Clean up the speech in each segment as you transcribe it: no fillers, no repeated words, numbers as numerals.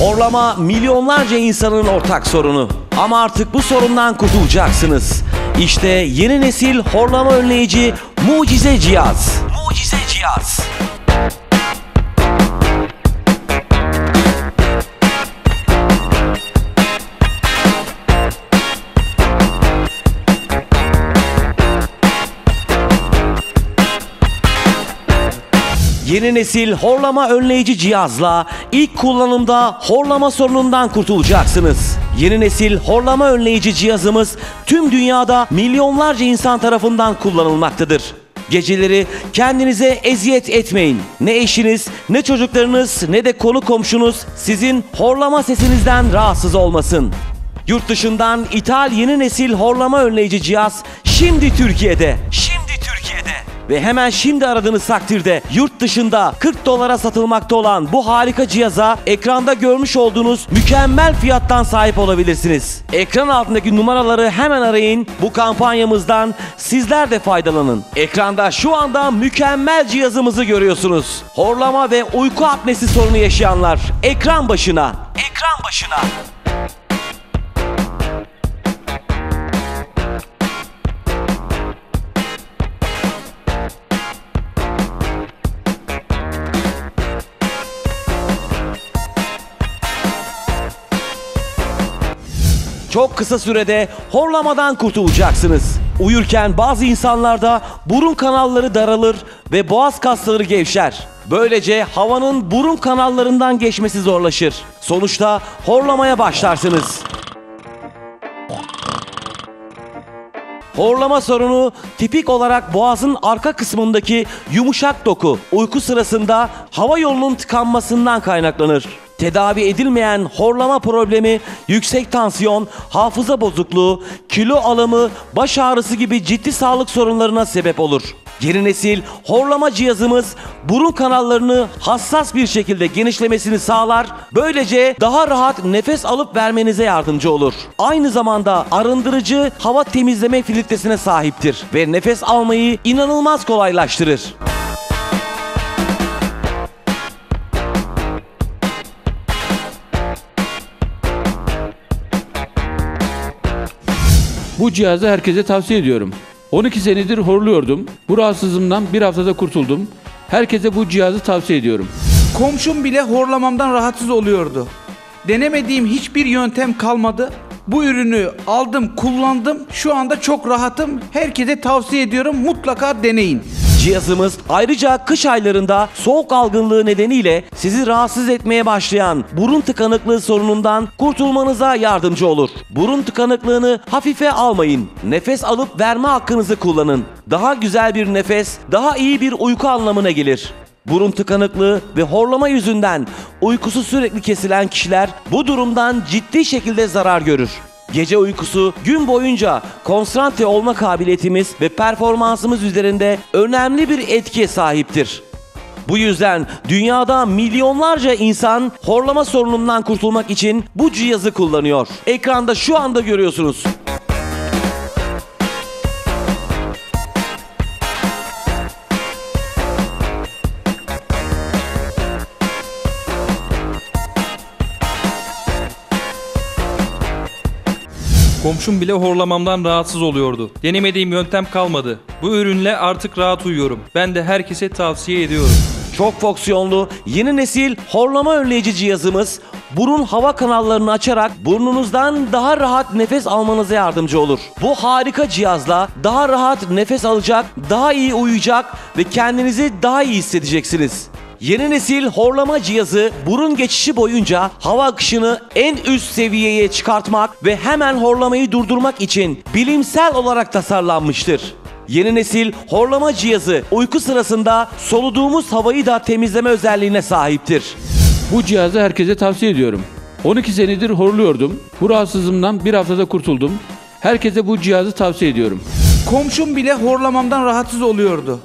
Horlama milyonlarca insanın ortak sorunu. Ama artık bu sorundan kurtulacaksınız. İşte yeni nesil horlama önleyici mucize cihaz. Mucize cihaz. Yeni nesil horlama önleyici cihazla ilk kullanımda horlama sorunundan kurtulacaksınız. Yeni nesil horlama önleyici cihazımız tüm dünyada milyonlarca insan tarafından kullanılmaktadır. Geceleri kendinize eziyet etmeyin. Ne eşiniz, ne çocuklarınız, ne de konu komşunuz sizin horlama sesinizden rahatsız olmasın. Yurt dışından ithal yeni nesil horlama önleyici cihaz şimdi Türkiye'de. Ve hemen şimdi aradığınız takdirde yurt dışında 40 dolara satılmakta olan bu harika cihaza ekranda görmüş olduğunuz mükemmel fiyattan sahip olabilirsiniz. Ekran altındaki numaraları hemen arayın. Bu kampanyamızdan sizler de faydalanın. Ekranda şu anda mükemmel cihazımızı görüyorsunuz. Horlama ve uyku apnesi sorunu yaşayanlar ekran başına. Ekran başına. Çok kısa sürede horlamadan kurtulacaksınız. Uyurken bazı insanlarda burun kanalları daralır ve boğaz kasları gevşer. Böylece havanın burun kanallarından geçmesi zorlaşır. Sonuçta horlamaya başlarsınız. Horlama sorunu tipik olarak boğazın arka kısmındaki yumuşak doku, uyku sırasında hava yolunun tıkanmasından kaynaklanır. Tedavi edilmeyen horlama problemi yüksek tansiyon, hafıza bozukluğu, kilo alımı, baş ağrısı gibi ciddi sağlık sorunlarına sebep olur. Yeni nesil horlama cihazımız burun kanallarını hassas bir şekilde genişlemesini sağlar. Böylece daha rahat nefes alıp vermenize yardımcı olur. Aynı zamanda arındırıcı hava temizleme filtresine sahiptir ve nefes almayı inanılmaz kolaylaştırır. Bu cihazı herkese tavsiye ediyorum. 12 senedir horluyordum. Bu rahatsızlığımdan bir haftada kurtuldum. Herkese bu cihazı tavsiye ediyorum. Komşum bile horlamamdan rahatsız oluyordu. Denemediğim hiçbir yöntem kalmadı. Bu ürünü aldım, kullandım. Şu anda çok rahatım. Herkese tavsiye ediyorum. Mutlaka deneyin. Cihazımız ayrıca kış aylarında soğuk algınlığı nedeniyle sizi rahatsız etmeye başlayan burun tıkanıklığı sorunundan kurtulmanıza yardımcı olur. Burun tıkanıklığını hafife almayın. Nefes alıp verme hakkınızı kullanın. Daha güzel bir nefes, daha iyi bir uyku anlamına gelir. Burun tıkanıklığı ve horlama yüzünden uykusu sürekli kesilen kişiler bu durumdan ciddi şekilde zarar görür. Gece uykusu gün boyunca konsantre olma kabiliyetimiz ve performansımız üzerinde önemli bir etkiye sahiptir. Bu yüzden dünyada milyonlarca insan horlama sorunundan kurtulmak için bu cihazı kullanıyor. Ekranda şu anda görüyorsunuz. Komşum bile horlamamdan rahatsız oluyordu. Denemediğim yöntem kalmadı. Bu ürünle artık rahat uyuyorum. Ben de herkese tavsiye ediyorum. Çok fonksiyonlu yeni nesil horlama önleyici cihazımız burun hava kanallarını açarak burnunuzdan daha rahat nefes almanıza yardımcı olur. Bu harika cihazla daha rahat nefes alacak, daha iyi uyuyacak ve kendinizi daha iyi hissedeceksiniz. Yeni nesil horlama cihazı burun geçişi boyunca hava akışını en üst seviyeye çıkartmak ve hemen horlamayı durdurmak için bilimsel olarak tasarlanmıştır. Yeni nesil horlama cihazı uyku sırasında soluduğumuz havayı da temizleme özelliğine sahiptir. Bu cihazı herkese tavsiye ediyorum. 12 senedir horluyordum. Bu rahatsızlığımdan bir haftada kurtuldum. Herkese bu cihazı tavsiye ediyorum. Komşum bile horlamamdan rahatsız oluyordu.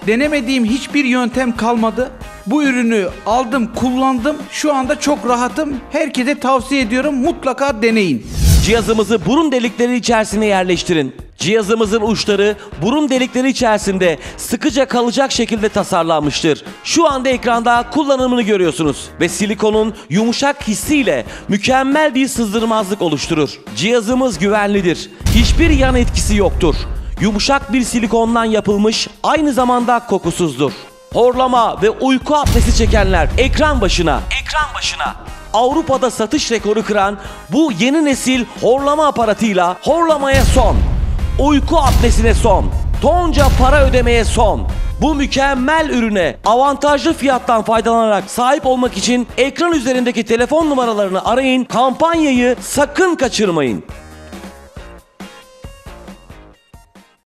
Denemediğim hiçbir yöntem kalmadı. Bu ürünü aldım, kullandım. Şu anda çok rahatım. Herkese tavsiye ediyorum. Mutlaka deneyin. Cihazımızı burun delikleri içerisine yerleştirin. Cihazımızın uçları burun delikleri içerisinde sıkıca kalacak şekilde tasarlanmıştır. Şu anda ekranda kullanımını görüyorsunuz ve silikonun yumuşak hissiyle mükemmel bir sızdırmazlık oluşturur. Cihazımız güvenlidir. Hiçbir yan etkisi yoktur. Yumuşak bir silikondan yapılmış, aynı zamanda kokusuzdur. Horlama ve uyku apnesi çekenler ekran başına. Avrupa'da satış rekoru kıran bu yeni nesil horlama aparatıyla horlamaya son. Uyku apnesine son. Tonca para ödemeye son. Bu mükemmel ürüne avantajlı fiyattan faydalanarak sahip olmak için ekran üzerindeki telefon numaralarını arayın. Kampanyayı sakın kaçırmayın.